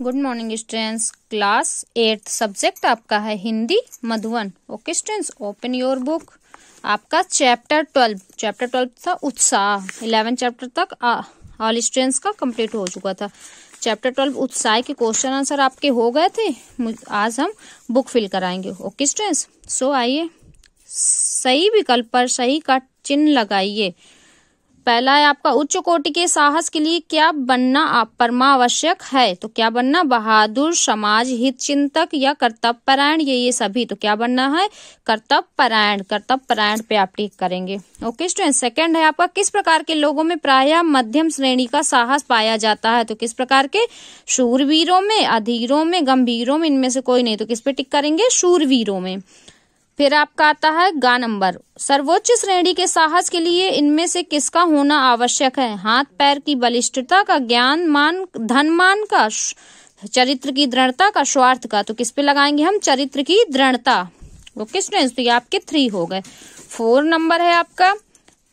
Good morning students. Class 8 subject आपका है Hindi Madhuvan. Okay students, open your book. आपका chapter 12 था उत्साह। 11 चैप्टर तक ऑल स्टूडेंट्स का कंप्लीट हो चुका था। चैप्टर 12 उत्साह के क्वेश्चन आंसर आपके हो गए थे। आज हम बुक फिल कराएंगे। ओके स्टूडेंट्स, सो आइए सही विकल्प पर सही का चिन्ह लगाइए। पहला है आपका उच्च कोटि के साहस के लिए क्या बनना परमावश्यक है। तो क्या बनना, बहादुर, समाज हित चिंतक या कर्तव्य परायण, ये सभी। तो क्या बनना है, कर्तव्य परायण। कर्तव्य परायण पे आप टिक करेंगे। ओके स्टूडेंट, सेकंड है आपका किस प्रकार के लोगों में प्रायः मध्यम श्रेणी का साहस पाया जाता है। तो किस प्रकार के, शूरवीरों में, अधीरों में, गंभीरों में, इनमें से कोई नहीं। तो किस पे टिक करेंगे, शूरवीरों में। फिर आपका आता है गा नंबर, सर्वोच्च श्रेणी के साहस के लिए इनमें से किसका होना आवश्यक है। हाथ पैर की बलिष्ठता का, ज्ञान मान धन मान का, चरित्र की दृढ़ता का, स्वार्थ का। तो किस पे लगाएंगे हम, चरित्र की दृढ़ता। ओके स्टूडेंट्स, तो ये आपके 3 हो गए। 4 नंबर है आपका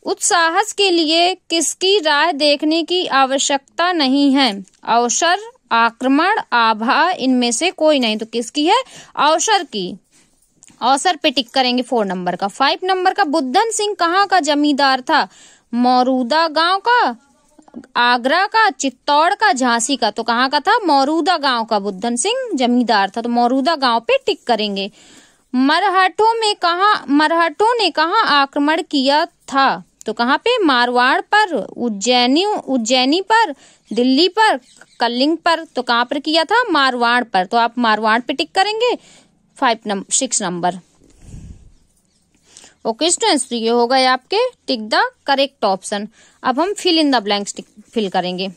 उत्साहस के लिए किसकी राय देखने की आवश्यकता नहीं है। अवसर, आक्रमण, आभा, इनमें से कोई नहीं। तो किसकी है, अवसर की। अवसर पे टिक करेंगे 4 नंबर का। 5 नंबर का बुद्धन सिंह कहाँ का जमींदार था। मौरूदा गांव का, आगरा का, चित्तौड़ का, झांसी का। तो कहाँ का था, मौरूदा गांव का बुद्धन सिंह जमींदार था। तो मौरूदा गांव पे टिक करेंगे। मरहठों ने कहाँ आक्रमण किया था। तो कहाँ पे, मारवाड़ पर, उज्जैनी पर, दिल्ली पर, कलिंग पर। तो कहाँ पर किया था, मारवाड़ पर। तो आप मारवाड़ पे टिक करेंगे 6 नंबर। ओके स्टूडेंट्स, ये हो गए आपके टिक द करेक्ट ऑप्शन। अब हम fill in the blanks fill करेंगे।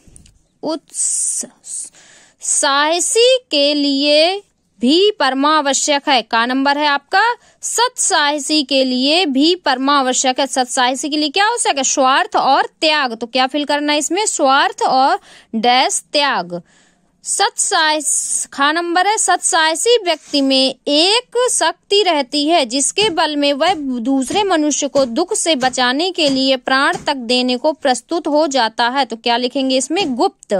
साहसी के लिए भी परमावश्यक है। का नंबर है आपका, सत्साहसी के लिए भी परमावश्यक है। सत्साहसी के लिए क्या आवश्यक है, स्वार्थ और त्याग। तो क्या फिल करना है इसमें, स्वार्थ और डैश त्याग। खा नंबर है सत्साहसी व्यक्ति में एक शक्ति रहती है जिसके बल में वह दूसरे मनुष्य को दुख से बचाने के लिए प्राण तक देने को प्रस्तुत हो जाता है। तो क्या लिखेंगे इसमें, गुप्त।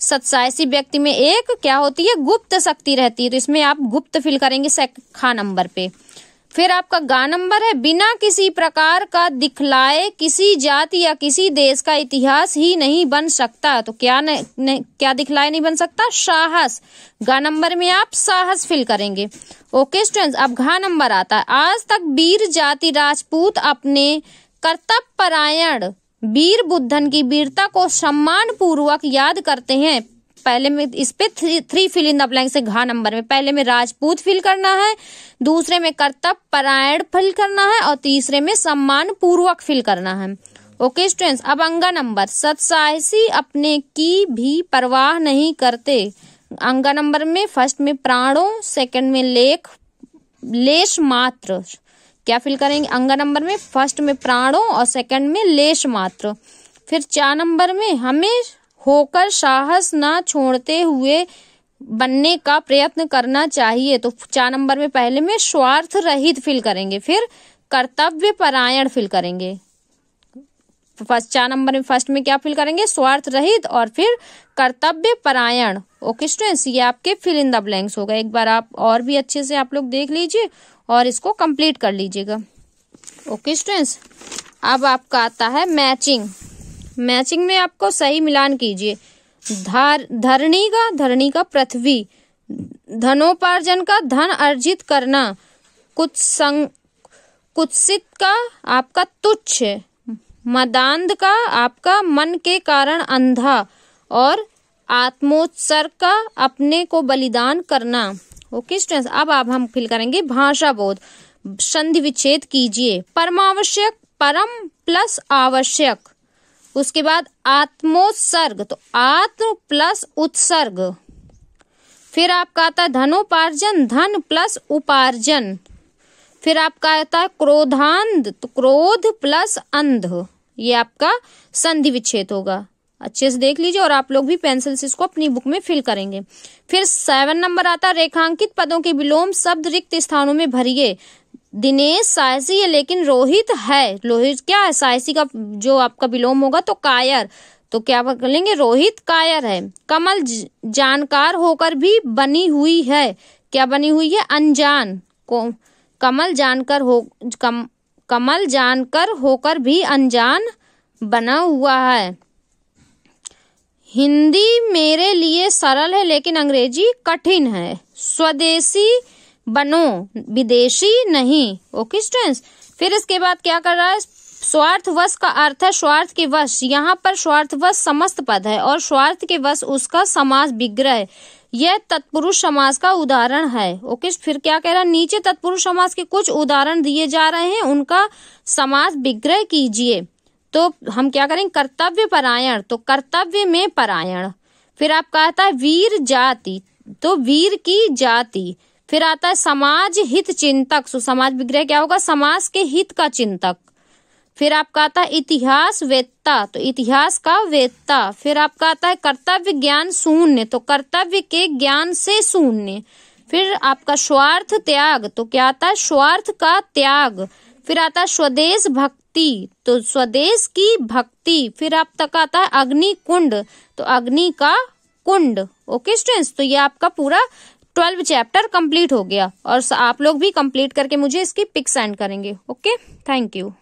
सत्साहसी व्यक्ति में एक क्या होती है, गुप्त शक्ति रहती है। तो इसमें आप गुप्त फिल करेंगे खा नंबर पे। फिर आपका गा नंबर है बिना किसी प्रकार का दिखलाए किसी जाति या किसी देश का इतिहास ही नहीं बन सकता। तो क्या दिखलाए नहीं बन सकता, साहस। गा नंबर में आप साहस फिल करेंगे। ओके स्टूडेंट्स, अब घा नंबर आता है आज तक वीर जाति राजपूत अपने कर्तव्य परायण वीर बुद्धन की वीरता को सम्मान पूर्वक याद करते हैं। पहले में इस पे 3 फिल इन द ब्लैंक से घा नंबर में, पहले में राजपूत फिल करना है, दूसरे में कर्तव्य परायण फिल करना है और तीसरे में सम्मान पूर्वक फिल करना है। ओके स्टूडेंट्स, अब अंगा नंबर सत्साहसी अपने की भी परवाह नहीं करते। अंगा नंबर में फर्स्ट में प्राणों, सेकंड में लेश मात्र। क्या फिल करेंगे, अंगा नंबर में फर्स्ट में प्राणों और सेकंड में लेश मात्र। फिर 4 नंबर में हमें होकर साहस ना छोड़ते हुए बनने का प्रयत्न करना चाहिए। तो 4 नंबर में पहले में स्वार्थ रहित फिल करेंगे, फिर कर्तव्य परायण फिल करेंगे। 4 नंबर में फर्स्ट में क्या फिल करेंगे, स्वार्थ रहित और फिर कर्तव्य परायण। ओके स्टूडेंट्स, ये आपके फिल इन द ब्लैंक्स हो गए। एक बार आप और भी अच्छे से आप लोग देख लीजिए और इसको कंप्लीट कर लीजिएगा। ओके स्टूडेंट्स, अब आपका आता है मैचिंग। मैचिंग में आपको सही मिलान कीजिए। धरणी का पृथ्वी, धनोपार्जन का धन अर्जित करना, कुत्सित का आपका तुच्छ, मदांध का आपका मन के कारण अंधा और आत्मोत्सर्ग का अपने को बलिदान करना। ओके स्टूडेंट्स, अब हम फिल करेंगे भाषा बोध। संधि विच्छेद कीजिए। परमावश्यक, परम प्लस आवश्यक, उसके बाद आत्मोत्सर्ग, तो आत्म प्लस उत्सर्ग। फिर आपका आता है धनोपार्जन, धन प्लस उपार्जन। फिर आपका आता है क्रोधांध, तो क्रोध प्लस अंध। ये आपका संधि विच्छेद होगा। अच्छे से देख लीजिए और आप लोग भी पेंसिल से इसको अपनी बुक में फिल करेंगे। फिर 7 नंबर आता है रेखांकित पदों के विलोम शब्द रिक्त स्थानों में भरिए। दिनेश साहसी है लेकिन रोहित है। रोहित क्या है, साहसी का जो आपका विलोम होगा तो कायर। तो क्या बोलेंगे, रोहित कायर है। कमल जानकार होकर भी बनी हुई है, क्या बनी हुई है, अनजान। कमल जानकर होकर भी अनजान बना हुआ है। हिंदी मेरे लिए सरल है लेकिन अंग्रेजी कठिन है। स्वदेशी बनो विदेशी नहीं। ओके स्टूडेंट्स, फिर इसके बाद क्या कर रहा है, स्वार्थवश का अर्थ है स्वार्थ के वश। यहाँ पर स्वार्थवश समस्त पद है और स्वार्थ के वश उसका समास विग्रह, यह तत्पुरुष समास का उदाहरण है। ओके, फिर क्या कह रहा है, नीचे तत्पुरुष समास के कुछ उदाहरण दिए जा रहे हैं, उनका समास विग्रह कीजिए। तो हम क्या करेंगे, कर्तव्य परायण, तो कर्तव्य में परायण। फिर आप कहता है वीर जाति, तो वीर की जाति। फिर आता है समाज हित चिंतक, तो समाज विग्रह क्या होगा, समाज के हित का चिंतक। फिर आपका आता है इतिहास वेत्ता, तो इतिहास का वेत्ता। फिर आपका आता है कर्तव्य ज्ञान शून्य, तो कर्तव्य के ज्ञान से शून्य। फिर आपका स्वार्थ त्याग, तो क्या आता है, स्वार्थ का त्याग। फिर आता है स्वदेश भक्ति, तो स्वदेश की भक्ति। फिर आप तक आता है अग्नि कुंड, तो अग्नि का कुंड। ओके स्टूडेंट्स, तो ये आपका पूरा 12 चैप्टर कंप्लीट हो गया और आप लोग भी कंप्लीट करके मुझे इसकी पिक सेंड करेंगे। Okay, thank you.